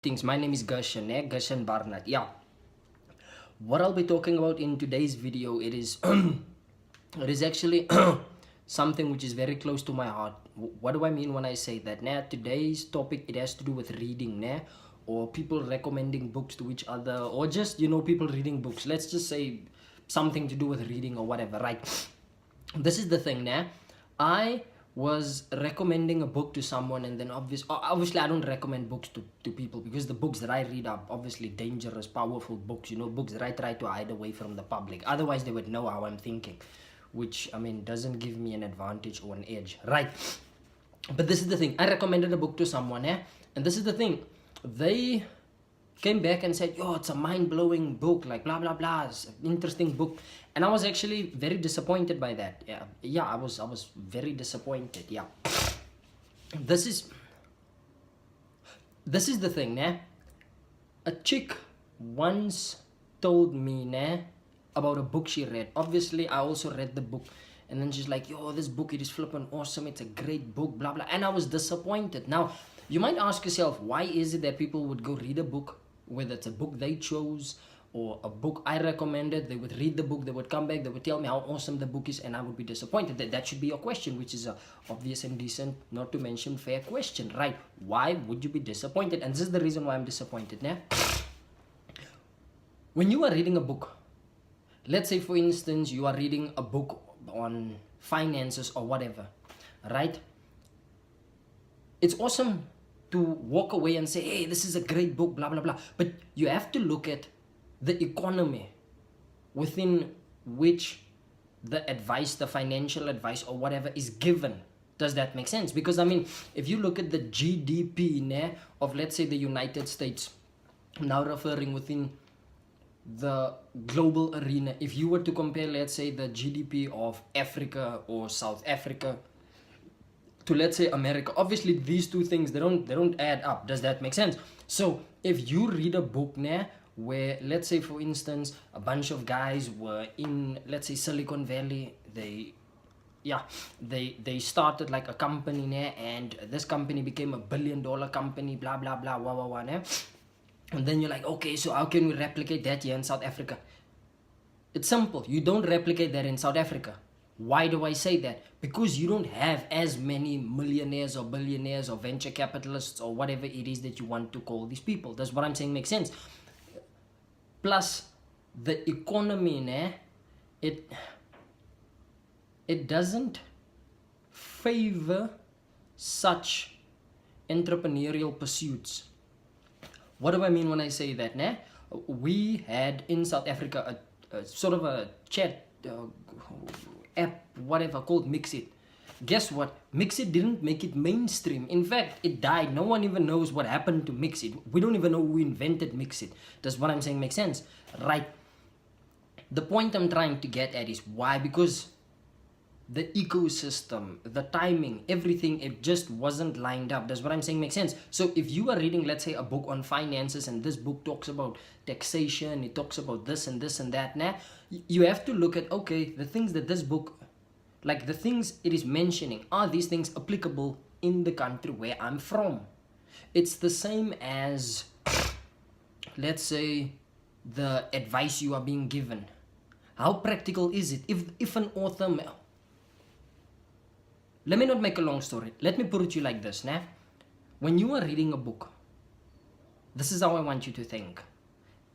things. My name is Gershan, Gershan Barnard. Yeah. What I'll be talking about in today's video, it is it is actually something which is very close to my heart. What do I mean when I say that? Now, today's topic, it has to do with reading, or people recommending books to each other, or just people reading books. Let's just say something to do with reading or whatever, right? This is the thing, I was recommending a book to someone, and then obviously I don't recommend books to people, because the books that I read are obviously dangerous, powerful books, books that I try to hide away from the public. Otherwise they would know how I'm thinking, which doesn't give me an advantage or an edge, right? But this is the thing, I recommended a book to someone, and this is the thing, they came back and said, yo, it's a mind-blowing book, like blah blah blah, it's an interesting book. And I was actually very disappointed by that. I was very disappointed. This is the thing, a chick once told me about a book she read. Obviously I also read the book, and then she's like, yo, this book, it is flipping awesome, it's a great book, blah blah. And I was disappointed. Now you might ask yourself, why is it that people would go read a book, whether it's a book they chose or a book I recommended? They would read the book, they would come back, they would tell me how awesome the book is, and I would be disappointed. That should be your question, which is a obvious and decent, not to mention fair question, right? Why would you be disappointed? And this is the reason why I'm disappointed. When you are reading a book, let's say for instance you are reading a book on finances or whatever, right? It's awesome to walk away and say, hey, this is a great book, blah blah blah, but you have to look at the economy within which the advice, the financial advice or whatever is given. Does that make sense? Because if you look at the GDP of, let's say, the United States, now referring within the global arena, if you were to compare, let's say, the GDP of Africa or South Africa to, let's say, America, obviously these two things, they don't add up. Does that make sense? So if you read a book where, let's say for instance, a bunch of guys were in, let's say, Silicon Valley, they started like a company and this company became a $1 billion company, blah blah blah, and then you're like, okay, so how can we replicate that here in South Africa? It's simple. You don't replicate that in South Africa. Why do I say that? Because you don't have as many millionaires or billionaires or venture capitalists or whatever it is that you want to call these people. That's what I'm saying makes sense. Plus, the economy, it doesn't favor such entrepreneurial pursuits. What do I mean when I say that? We had in South Africa a sort of a chat app, whatever, called Mixit. Guess what? Mixit didn't make it mainstream. In fact, it died. No one even knows what happened to Mixit. We don't even know who invented Mixit. Does what I'm saying make sense? Right. The point I'm trying to get at is why? Because the ecosystem, the timing, everything, it just wasn't lined up. Does what I'm saying make sense? So if you are reading, let's say, a book on finances, and this book talks about taxation, it talks about this and this and that, you have to look at, okay, the things that this book, like the things it is mentioning, are these things applicable in the country where I'm from? It's the same as, let's say, the advice you are being given. How practical is it? If an author, let me not make a long story. Let me put it to you like this, when you are reading a book, this is how I want you to think.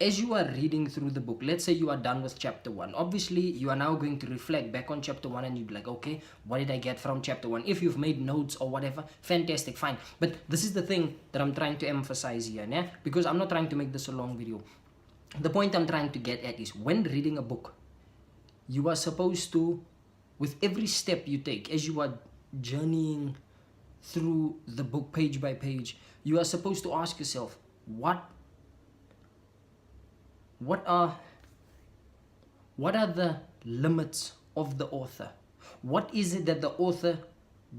As you are reading through the book, let's say you are done with chapter 1. Obviously, you are now going to reflect back on chapter 1 and you'd be like, okay, what did I get from chapter 1? If you've made notes or whatever, fantastic, fine. But this is the thing that I'm trying to emphasize here, because I'm not trying to make this a long video. The point I'm trying to get at is, when reading a book, you are supposed to, with every step you take, as you are journeying through the book page by page, you are supposed to ask yourself, what are the limits of the author? What is it that the author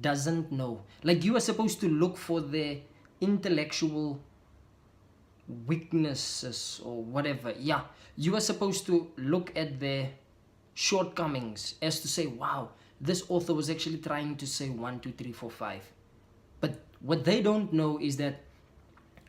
doesn't know? Like, you are supposed to look for their intellectual weaknesses or whatever. You are supposed to look at their shortcomings as to say, wow, this author was actually trying to say 1, 2, 3, 4, 5. But what they don't know is that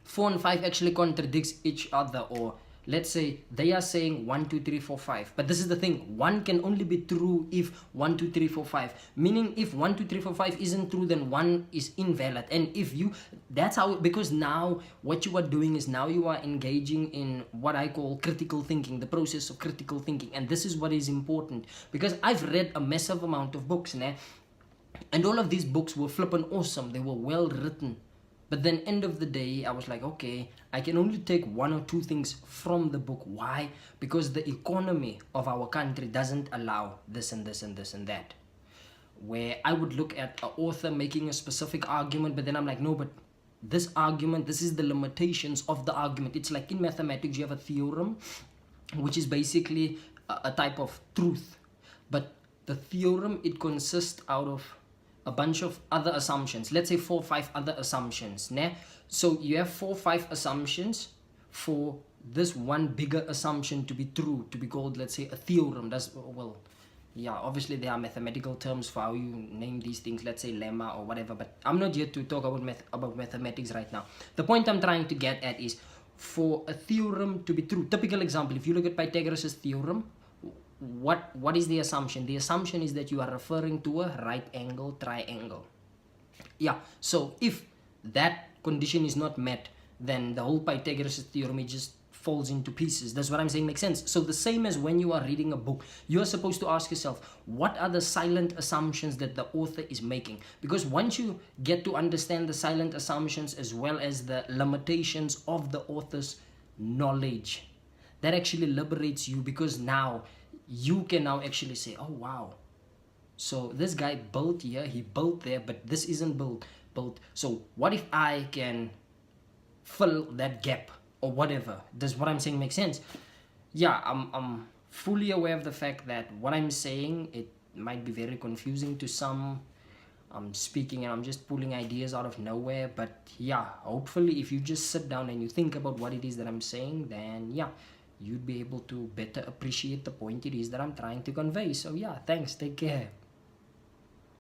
4 and 5 actually contradicts each other, or let's say they are saying 1 2 3 4 5, but this is the thing, one can only be true if 1 2 3 4 5, meaning if 1 2 3 4 5 isn't true, then one is invalid. And if you, that's how, because now what you are doing is now you are engaging in what I call critical thinking, the process of critical thinking. And this is what is important, because I've read a massive amount of books, and all of these books were flippin' awesome, they were well written. But then end of the day, I was like, okay, I can only take 1 or 2 things from the book. Why? Because the economy of our country doesn't allow this and this and this and that. Where I would look at an author making a specific argument, but then I'm like, no, but this argument, this is the limitations of the argument. It's like in mathematics, you have a theorem, which is basically a type of truth. But the theorem, it consists out of a bunch of other assumptions, let's say 4 or 5 other assumptions, so you have 4 or 5 assumptions for this one bigger assumption to be true, to be called, let's say, a theorem. That's, well, yeah, obviously there are mathematical terms for how you name these things, let's say lemma or whatever, but I'm not here to talk about mathematics right now. The point I'm trying to get at is, for a theorem to be true, typical example, if you look at Pythagoras' theorem, what is the assumption? The assumption is that you are referring to a right angle triangle. Yeah, so if that condition is not met, then the whole Pythagoras theorem, it just falls into pieces. That's what I'm saying makes sense. So the same as when you are reading a book, you are supposed to ask yourself, what are the silent assumptions that the author is making? Because once you get to understand the silent assumptions as well as the limitations of the author's knowledge, that actually liberates you, because now you can now actually say, oh wow, so this guy built here, he built there, but this isn't built. So what if I can fill that gap or whatever? Does what I'm saying make sense? Yeah, I'm fully aware of the fact that what I'm saying, it might be very confusing to some. I'm speaking and I'm just pulling ideas out of nowhere, but yeah, hopefully if you just sit down and you think about what it is that I'm saying, then yeah, you'd be able to better appreciate the point it is that I'm trying to convey. So yeah, thanks, take care.